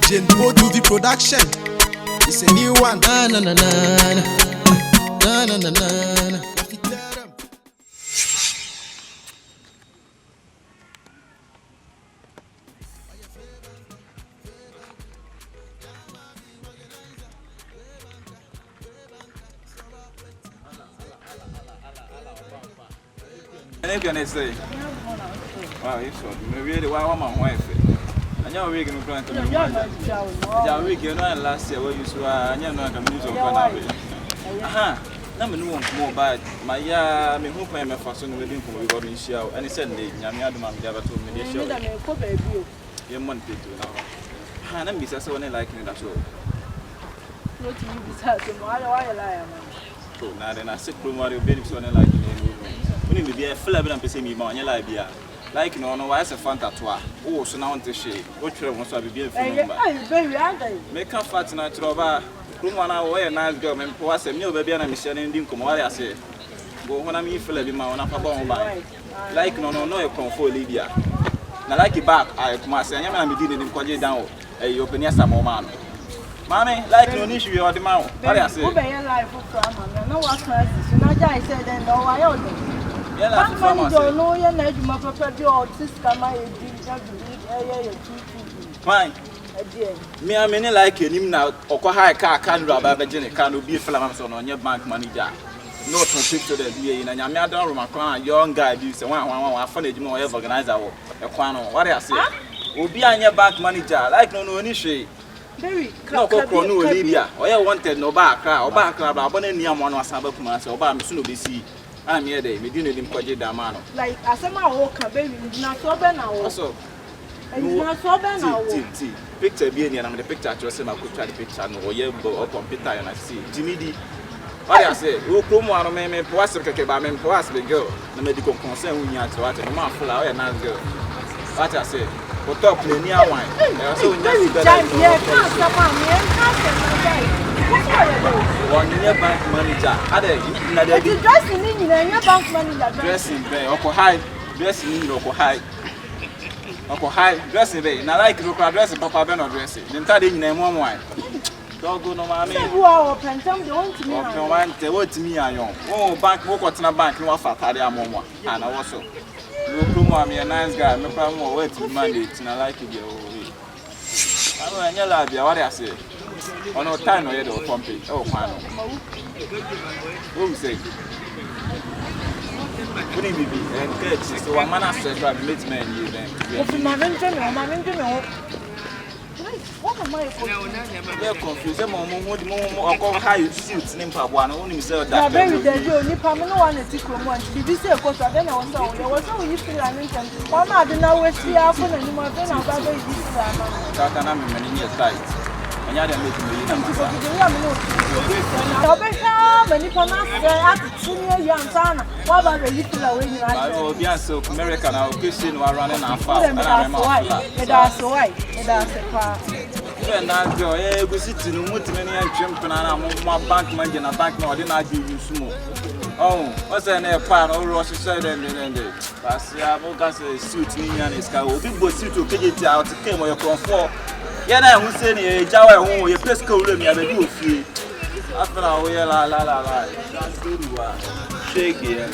JANEBOT UV production. It's a new one. Na na na na na na na na. EUGENE say, wow, you saw me really wow, my wife. I know we're going to plan to do that. Week, you know, last year, where you saw, and you're not going to use your gun. Aha, number no more bad. My ya, me hope I am a fashion wedding for we got in show, and he said, Yamia, my never told me this show. You want to now. And I'm busy, so I like it as well. Not to be besides, why I lie. So now then I sit from what you've been so like it. Be a flavor and pay me money like beer. Like no, why is a fan tattoo? Oh, so now to shade. What you want to be a film? Make a fat natural bar. Room 1 hour, a nice girl, and pour us a meal baby and a mission in Dinkum. What I say? Go when I'm in Philip, on up a bomb by. Like no, you come for Libya. Now, like it back, I come and say, I'm beginning to quadrille down. A open yes, a moment. Mammy, like no issue, you are the mouth. What I say? No one crisis. You know, I said, and no, I owe them. Yeah, no, you're not my property or sister, my fine. Me, I mean, like him now, or high car can't rob a Virginia can't be flammable on your bank money. No to the DA, and I'm not a young guy, you say, one funny more organizer or a quano. What I say? Will be on your bank manager, like no issue. Very no, no, Libya, or I wanted no back or back club, but any one was about commerce or by soon be see. I'm here, they didn't even quite the man. Like, as a man walk a baby, not so bad now. Also, not so bad now. Picture being and the picture to say, I could try the picture or you go up on Peter and I see Jimmy D. What I say, who come one of me, Poas, the girl, the medical concern when you are to watch a man full out and nice girl. What I say, what talk plenty of wine. So, one year bank manager, other dressing in your bank manager, dressing, high, dressing in local high. Uncle high, dressing day, and I like to dress Papa Ben or dressing. Then tell you name one wine. Don't go no mammy. Who are open, don't to me. No one, they were to me, I young. Oh, bank, walk out in a bank, no offer, Tadia Momo. And I also. You mommy, a nice guy, no problem more wait to Monday, and I like it your way. I know, and you love you, what I say. On no time, or you're pumping. Oh, man. Who say? Wouldn't be and good, so one man has to drive late man, you then. What am I confused? More call high suits, name one only sell that. Very dead, you only permanent one at Tico. Did you say, of course, I don't know. There was no use to Lamington. One I didn't know where she often anymore than our brother is this. That I'm many years tight. And you're making me so American, I'll kiss you while running and fast. That's why. And that girl, we sit in the many and jumping and my bank money and a bank no, I didn't give you small. Oh, what's an air pan or Russia said and then I got a suit in his car. Big boy suit to get it out to came where you come for. Yeah, who's saying a Jawa home, your press code, me, I do feel. After a way, la. Shake it.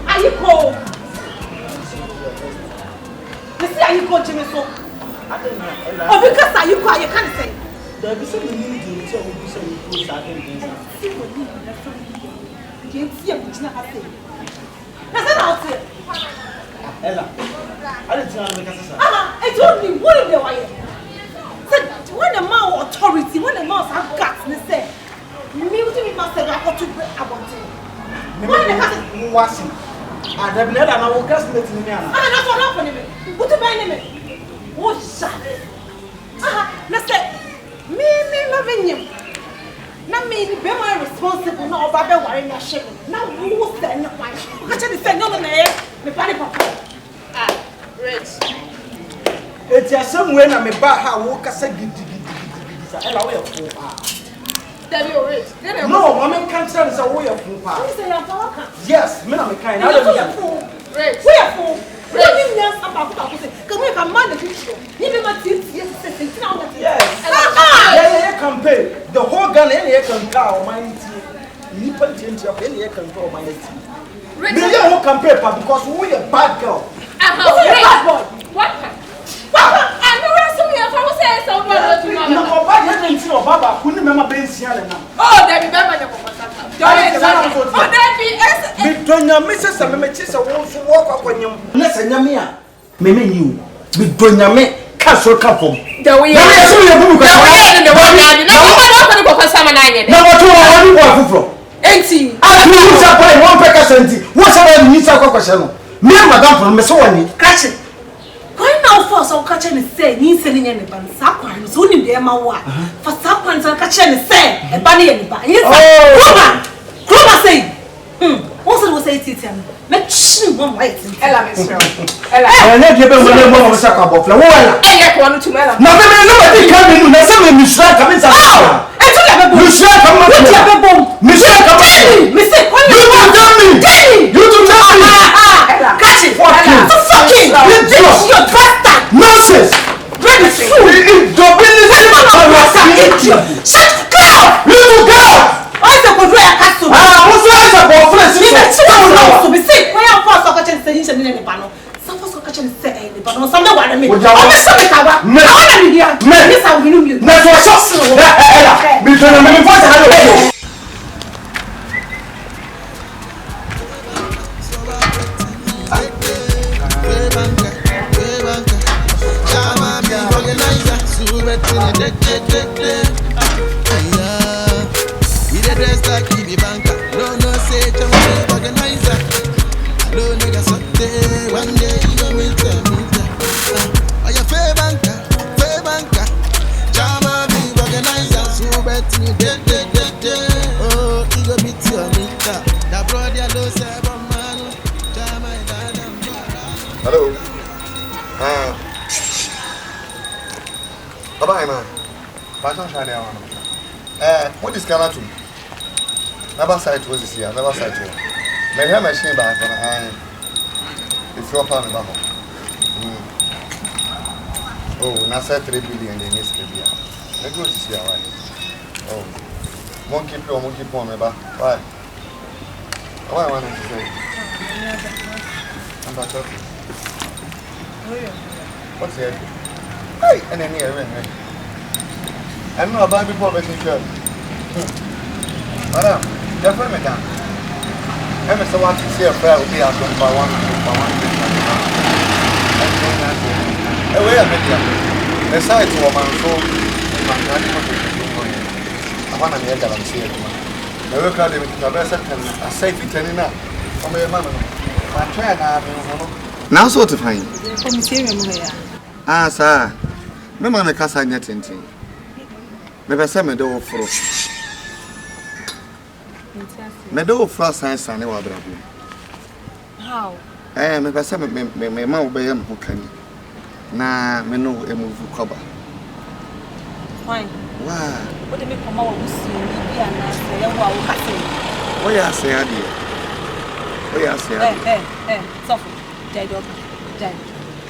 Ayiko. You see Ayiko, Jimmy, so. Oh, because are you quiet? You can't say. There is something you need to say you started against us. You see a good thing. That's not it. Ella, I didn't tell you what I told you, what is the way? When a man authority, when a man has guts, they say, me must have got to break about it. Who was it? I have never known what gas met me. That's what happened. What about him? What's that? Let's say, me loving him. Not me, be my responsible, no, about the worrying your shit. Now, who's that? No, I actually said, no, me, papa. Rich. It's a some way na me ba ha wo kasa gidi. Ela wo ye fo pa. Tell you rich. No, mama can't tell us wo ye fo pa. You say you talk. Yes, me na me kind. Na wo ye fo. Rich. Wo ye fo. Let me know about what I say. Come we can manage the show. You be my team. Yes, now that. Yes. Yeah, campaign. The whole gun any campaign o man ti. Ni pa change up any campaign o man ti. Me dey whole campaign pa because we a bad girl. Bad boy. What? I'm not resting here for who says so much to mama. No, bad you think no baba, who ni mama ben sia le na. Oh, there be mama your papa. Oh, there be Me donya me se se me chi se wo so wo kwakwanyam. Na se nyame a me nyi wo. Me donya me ka so ka pom. The way you so you bu ka. The way you the one na. Na what ko ko sama na nye. Na what wo wani wo afufro. Enti. A me wu sa pa 1%. Wo se ba ni sa kwakwashe no. Me madam for me so wani. Catch it. Why now for so catch and say ni se ni ne ba sa kwan so ni de ma wa. For sa kwan so catch and say e ba ni ba. Kroma say. What's it say titi am? Me chin one white. Ella me sure. Ella. Na de be mo le mo mo sa ka bofle. Wo wala. E ye ko anu tu mela. Na be no be ka me nu na se me misra ka me sa. E tu le be bom. Misra ka me. Tu le be bom. Misra ka me. Me say when you tell me. You to tell me. Ella. Catch it. Ella. To fucking. This is your bastard. Nonsense. Ready to. Do business. Shut up. You to go. I say go do ya castle. What's the boyfriend? So be say when you pass so catch say you need ba no. Some so catch say ba no. Some dey worry me. O be so be kawa. I want to hear. This how we know you. Na so so. Ella. Me to me force how dress like Kibi Banka. No, say Chama organizer. Hello, nigga, Sunday. One day you go meet oh, you fair banka. Chama be organizer. So bet me de. Oh, you go meet your meter. That brother low seven man. Chama hello. Bye man. Passion shine down. What is Canada? Never sight was this year, never sight you. May have machine back on I if you're part of the oh, now said 3 billion in this year. Let's go to see our oh, monkey paw, me back. Why? Why I want to say? I'm not talking. What's the idea? Hey, and then here, I'm not about before making sure. Madam, definitely down. I'm so want to see a prayer will be out by one. And wait a minute. The side to a man so I want to make a see it. The work out of the best and a safe turning up from your mother. My train, now so to find. Ah, sir. No man, a casa yet in tea. Maybe some me do for me do for science and no other. How? Maybe some me ma obey him who can. Na me no a move cover. Why? Wow. What do you come out with see me and say what you say, dear? What you say? Suffer.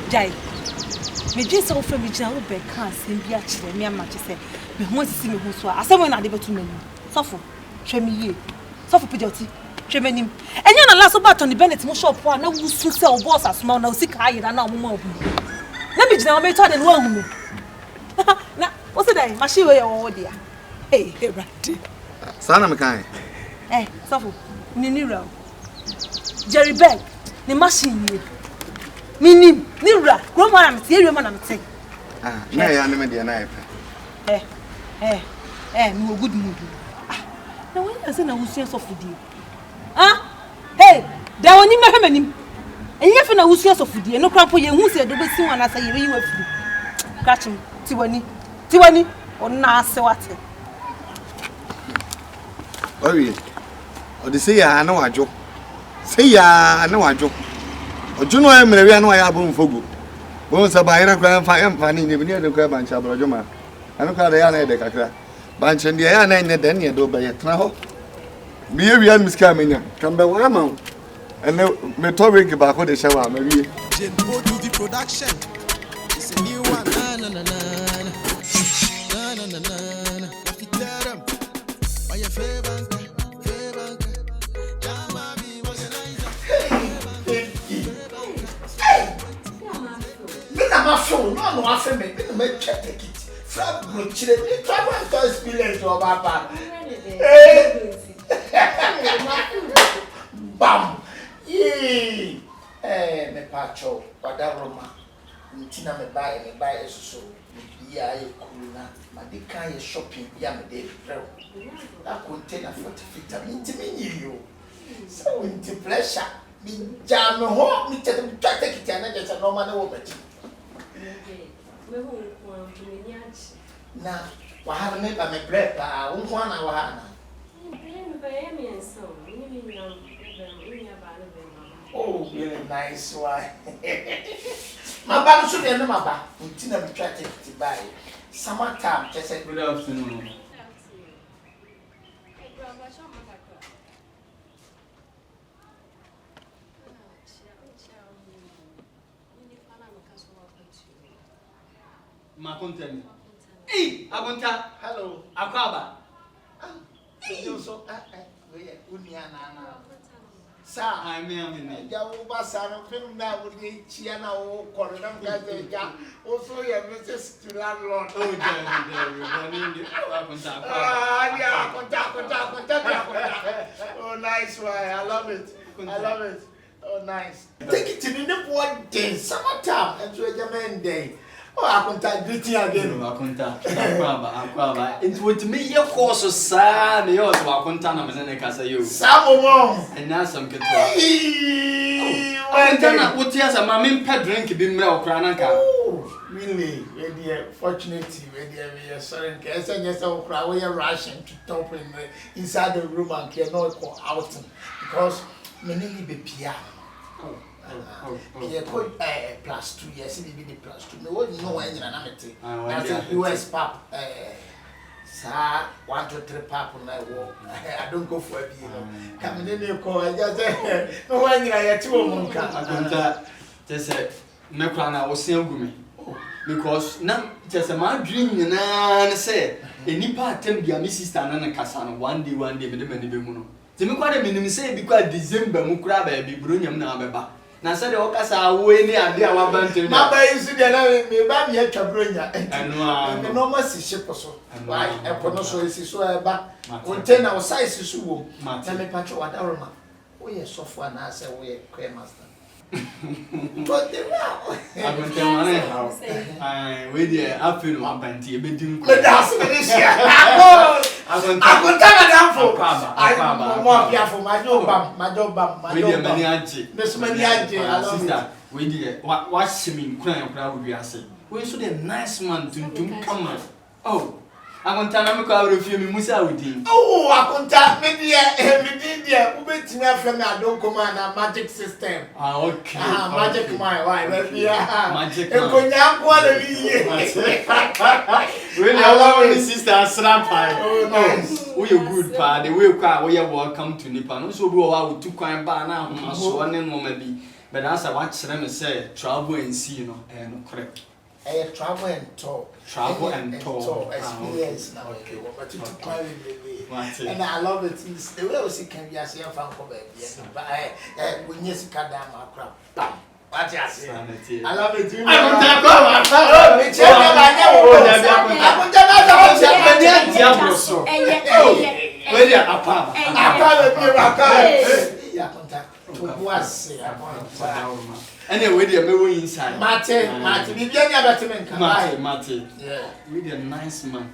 Jai. Me just so from me now be can send be actually me am say me want to see me who so asem when I dey betu mani suffer hwe me ye suffer pejoti hwe manim enye na last about on the Bennett mo shop a na wusu se o boss asma na usika ayira na mo obu na me gina me to de no hu me na what's that machine we wo dia hey right sana me kan suffer ni ra Jerry Beg ni machine ye Minim, Nira, Grandma, I'm serious, man. I'm saying. No, I am the knife. No good mood. Now, when I say I will see us off with you. Hey, there are only my him. And you have no see us off with you. No crap for you who said the best one. I say you were free. Catch him, Tiwani, or Nasawati. Oh, yeah. Or they say, I know a joke. Say, I know a joke. Ojuno em rewe anu aya abun fogu. Once a buyer grand funny, near the crab and Chabrojuma. I don't call the Yana de Cacra. Bunch and the Yana in the Denia do by a traho. Be a real Miss Camina, come by one and no metoric about what they shower, maybe. JANEBOT TV production. It's a new one. Na na na na na na na na. If you tell them, why you favor? I'm not sure. No, I feel me. Me check it. From Chile, me travel to experience of Papa. Bam. Yee. Me pacho. Wadaroma. Ntina me buy so. Yeah, you cool na. Ma de kan shopping. Yeah, me dey prep. That container 40 feet. I mean, you. So into pleasure. Me jam ho. Me take it and just a normal over. Na wahana me ba me prep unko na wahana oh really nice one my ba so dey no maba untina me try take it by summer time just say good afternoon Makontani. Hey, Agonta. hello Akwaba. you so we unia na sa I mean. ja wo ba sa no film na wo dey chia na wo kore na ga dey ja wo so ye message to landlord Oh, there. Agonta. yeah, contact. Oh, nice one. I love it. Oh, nice. Take it to the one day, summertime, and to a German day. Oh, I contact greeting again. Agonta. Akwaba. It would me your course of sad. You also Agonta na mene kasa you. Some mom. And now some kid. Agonta, what years a mammy pet drink be milk ranaka. oh, really? We're fortunate. We're sorry. Because I just saw we are rushing to top inside the room and cannot go out because many be Pia. Pia called +2 years. He did +2. No one know any anamity. That's a US pap. Sir, 1, 2, 3 pap on my walk. I don't go for a beer. Come in the call. I just say, no one I had 2 months. Agonta. Just said, Mecrana was saying to me. Because now, just a man dream, and say, a nipa attempt your sister and Cassano one day, with the many women. The Mukwada minimum say because December Mukra baby, Brunyam Nabeba. Now said the Ocasa way near the Awabantu. Mama is the me, baby, at Cabrunya, and no normal ship or so. Why, a ponoso is so about 10 hour size is so. Tell me, Pacho, what aroma. We are software and I say we are queer master. But they are. I'm going to tell my house. I wait there, I feel one panty, a bit doing. But that's this year. I'm going to tell them for I'm more careful. My job, Many auntie. Miss Maniaji, I love Sister, we did watch him in crying crowd with us. We should a nice man to come on. Oh, I want to tell you, if you Musa with him. Oh, I contact me there. Who makes me from I don't command a magic system. Okay. Magic my wife. Magic. Really, I love my sister. Slap her. Oh, nice. We are good, pa. The way we are welcome to Nippon. So we are to crime bar now. So one and maybe. But as I watch them say, travel and see, you know, and correct. Travel and talk. Travel and talk. Experience now. Okay. And I love it. It's the way we see can be as young fan come back. But when you see Kadama crap. What you say? I love it. Anyway, they are moving inside. Martin, you get your better Martin. Yeah. Really a nice man.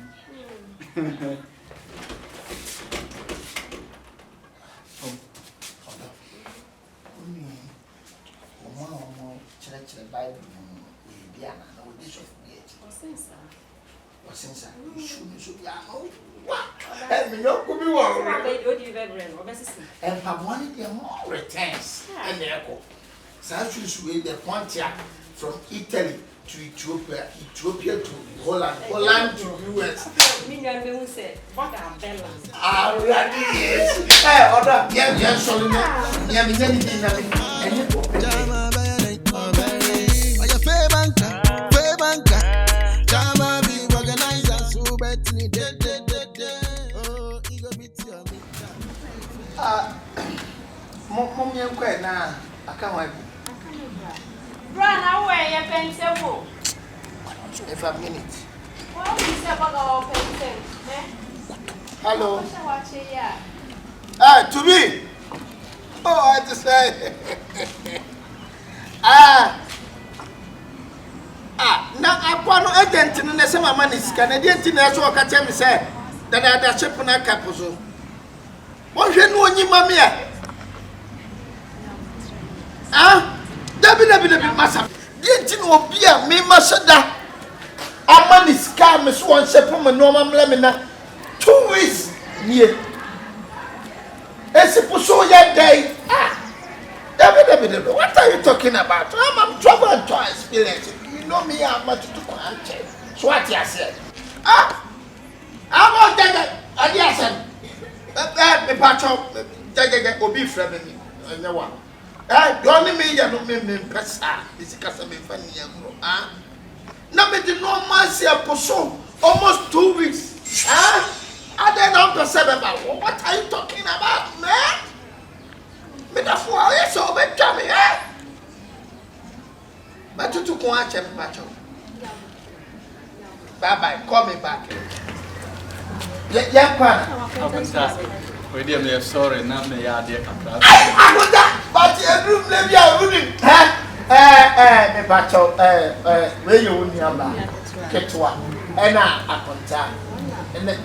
And I wanted them more returns and the echo. So I choose with the quantity from Italy to Ethiopia, Ethiopia to Holland, Holland to US. Already yes. Hey, order. Yeah, sorry. Yeah, me need to Mom, you're quite now. I can't wait. Run away, you pencil. If a minute. What is about our pencil? Hello. Watch it, yeah. To me. Oh, I just say. Now I want to agent in the summer money. Canadian teenagers walk at me say that I ship on a capuzo. What you know, you mammy? Debbie, Massa. Didn't you know, be a me, Massada? A man is calm as one shepherd, normal lemina. 2 weeks near. As a pusso your day. Debbie, what are you talking about? I'm troubled to experience it. You know me, I'm much to contact. So what you said? I'm on that. Yes, the patch of Obi from me. No one. The only me, you know, me, Pessa. This is Cassam funny. Now, me did no mercy of pusso almost 2 weeks. I don't understand about what are you talking about, man? Me da fo aye so be twa me But you took one check, bye, call me back. Yeah, we dear sorry, not me, yeah, dear. But you room, maybe I wouldn't. Me bacho, where you wouldn't have Ketwa, and I contact. And then,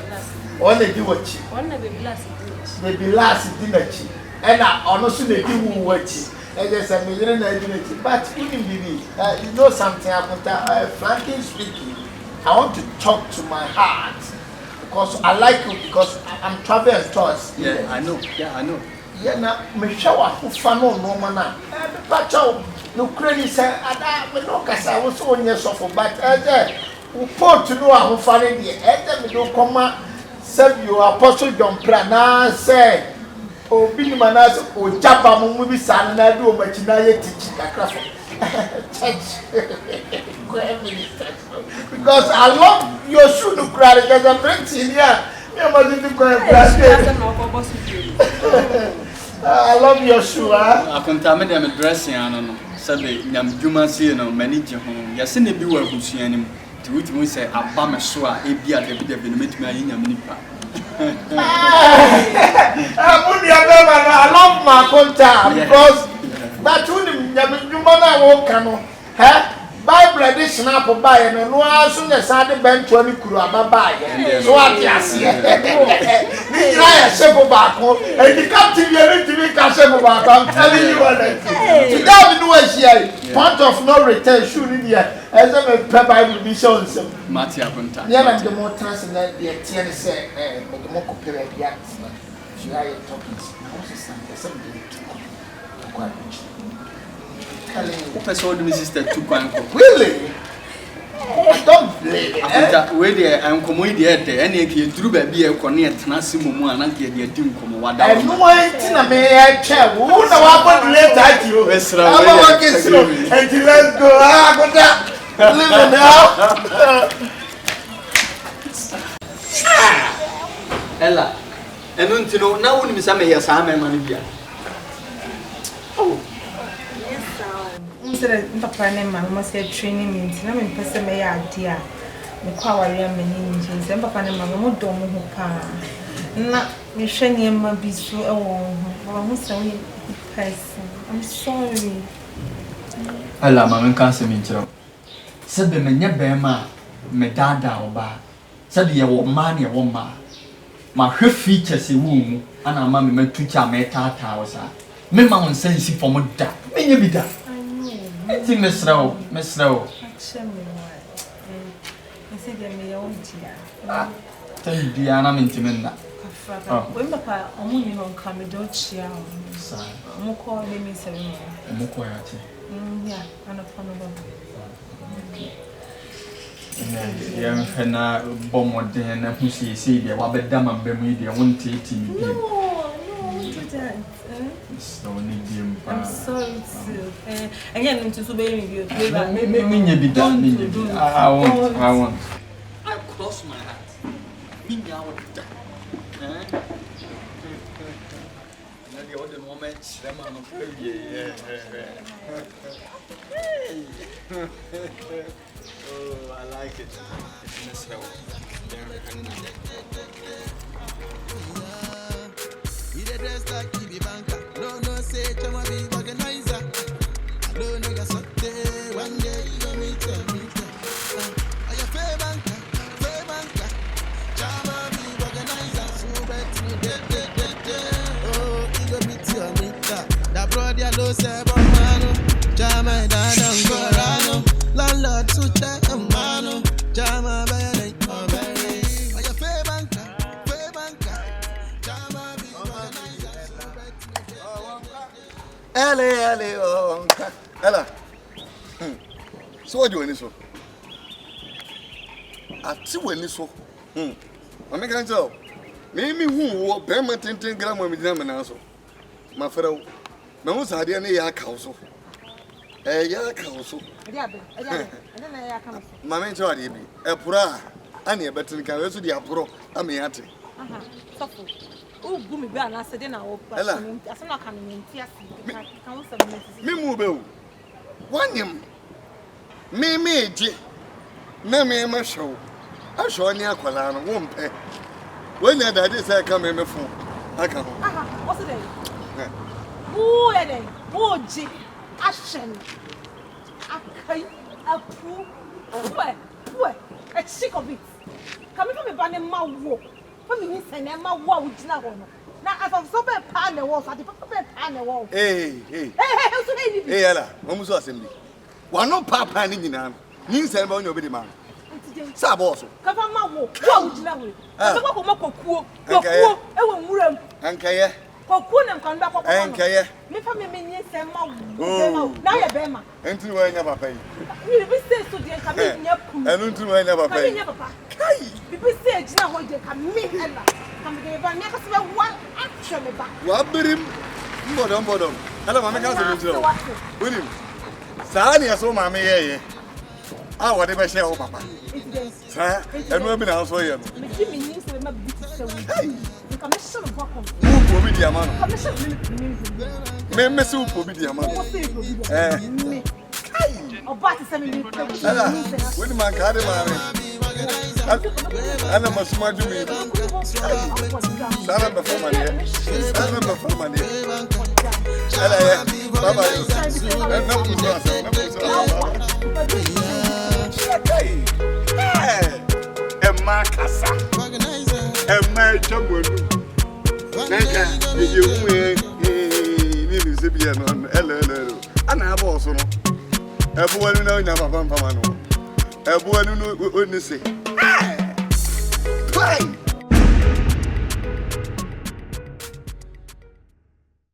only do what you want to be last dinner. And I honestly do what you. And there's a million identity, but even you know something about frankly speaking, I want to talk to my heart because I like you because I'm traveling tours. Yeah, I know. Yeah, now me shower who fan no man. But no credit say I no cause I was on your sofa, but who put to know how far in the me don't come serve you apostle John Prana say. Oh, Billy Manas, oh, Japa, movie son, and I do a machinaya teaching a class church. Because I love your shoe to cry because I'm renting here. I love your shoe. I contaminate them dressing. I don't know. Sabi, I'm human, see, no manager home. Yes, in the viewer who's seeing to which we say, I bam a soa, a beer, a bit of the meet me in a minute. I love my contact because that's when you won't come. Bible edition up by and no soon as I bent 20 kuru buy. So what you see? I simple back home and the captain you need to make a simple back. I'm telling you what to that no point of no return should in here as a Bible be shown some Matia contact. Yeah, the more transcendent the TN said, but the more compared the acts. She are talking. Something quite rich. Person the sister to Quanco. Really? Don't blame it. Where there I'm coming there, and you drew baby a connect, Nassimu, and Uncle, your team come what I know. I may chair. Who know what late at you? I'm working slow. And let's go. Live now. Ella, and don't you know now when Miss Amaya Sam and Manivia? Oh. Papa and Mamma said training means no in person may idea. The power of many and Papa and Mamma don't know not me shiny and my be so almost only person. I'm sorry. Ella, Mamma can't say me. Said the men yabema, me dada or bar. Said the woman, your woman. My her features in womb, and our mammy meant to charm a tata. Me mamma says for more that. May you be that. It's Miss Rowe. I said, "May own dear." Tell you, Diana, I'm intimate. When Papa, only on come, don't share. Moko, let me say, Mokoyati. Yeah, I'm not from Yeah, and bomb one day and who see the Wabedam and Bemedia won't take me. No, do that. So need him. I'm sorry too. And you're to obey me. Be done. I want. I cross my heart. Me now. The other moments, them are not oh, I like it. He the dress like he be banker. No, say chama be organizer. No nigga sote. One day you gon' meet her. Are you fair banker? Chama be organizer. So bet me dead. Oh, he gon' meet your meter. That brother no say bomano. Chama dada ngorano. Landlord to take a mano. Chama baby. Are you fair banker? Ele, oh, Ella. So what do you want to I see when you so. I'm making so. Maybe who Bema 10 gram of examination. My fellow, no one's idea any yak house. Yak house. My main job, a pura, and a better can also be a pro. I'm a hat. Oh, Boomy Ban, I said, I hope I'm not coming in. Me move. One him. Me, Mammy, my show. I show any aqualana, won't pay. When that is, I come in before. I come. What's the day? Who are they? Oh, Jim, Ashen. A poo. Where? A chick of it. Coming from a banner, my walk. For me, and Emma won't know. Now, as I'm so bad, pan the walls, I did not pan the wall. Hey, Ella, almost assembly. One no papa and in an. Means I'm on your body man. Sab also. Come on, my walk. Won't know. I won't room. And Kaya. Cocoon come back. And Kaya. Me for me, means and now you're Bema. And two I never pay. You say so, dear, come in. And two I never pay. People say, now what they can meet Ella. Come here, but never see one action back. What did him? Bottom. Hello, my cousin. William. Sani, I saw my mayor. Ah, whatever shall papa. Sir, and we've been out for you. Who will be the amount? Member soup will be the amount. When my card, I'm a smart to me. Sarah before my dear. Bye-bye. Emma Casa. Emma Chamberlain. You need to be an and I have also. Everyone know never found Pamano. Everyone who say, play.